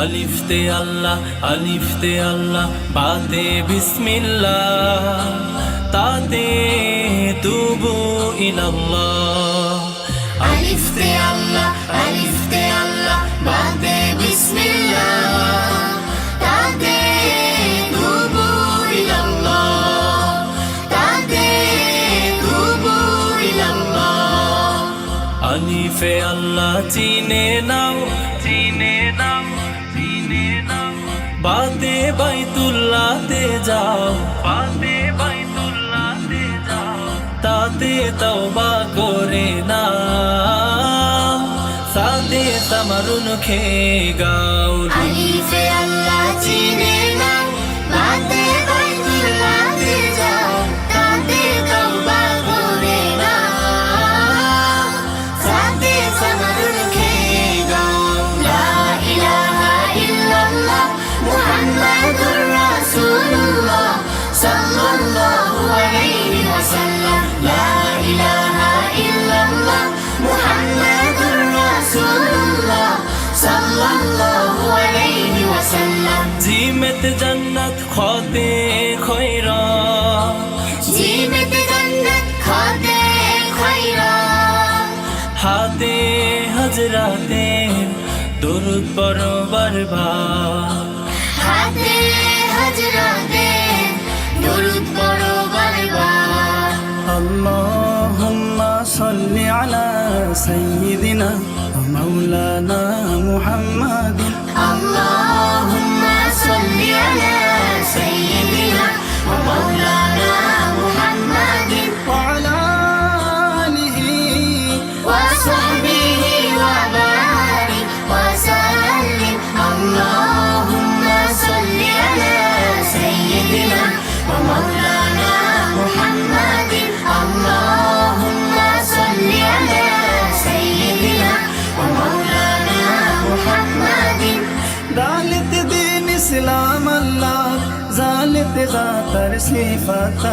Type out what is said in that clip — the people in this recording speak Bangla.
আলিফতে আল্লাহ, আলিফতে আল্লাহ, বাতে বিসমিল্লাহ, তাতে তুবু ইলাল্লাহ। আলিফতে আল্লাহ, আলিফতে আল্লাহ, বাতে বিসমিল্লাহ, তাতে তুবু ইলাল্লাহ, তাতে তুবু ইলাল্লাহ। আলিফে আল্লাহ চিনে নাও, চিনে নাও, চিনে নাও, বাতে বাইতুল্লাহতে যাও, বাতে বাইতুল্লাহতে যাও, তাতে তওবা করে নাও, সাদে তামারুন খেয়ে গাও। আলিফে আল্লাহ চিনে নাও, বাতে বাইতুল্লাহতে যাও, তাতে তওবা করে নাও, সাদে তামারুন খেয়ে গাও। লা ইলাহা ইল্লাল্লাহ মুহাম্মাদুর রাসূলুল্লাহ সাল্লাল্লাহু আলাইহি ওয়াসাল্লাম। লা ইলাহা ইল্লাল্লাহ মুহাম্মাদুর রাসূলুল্লাহ সাল্লাল্লাহু আলাইহি ওয়াসাল্লাম। জিমেত জান্নাত খতে খয়রা, জিমেত জান্নাত খতে খয়রা, হাতে হজরাতে দরুদ পড়ো বারবার, হাতে হজরাতে দরুদ পড়ো বারবার। আল্লাহুম্মা সাল্লি আলা সাইয়্যিদিনা ওয়া মাওলানা মুহাম্মাদিন। আল্লাহুম্মা সাল্লি আলা সাইয়্যিদিনা ওয়া মাওলানা মুহাম্মাদিন ওয়া আলা আলিহি ওয়া সাহবিহি ওয়া বারিক ওয়া সাল্লিম। আল্লাহুম্মা সাল্লি আলা সাইয়্যিদিনা ওয়া মাওলানা মুহাম্মাদিন। আল্লাহুম্মা সাল্লি আলা সাইয়্যিদিনা ওয়া মাওলানা মুহাম্মাদিন। দালিত দিন ইসলাম আল্লাহ, জালিত জাতার সিফাত,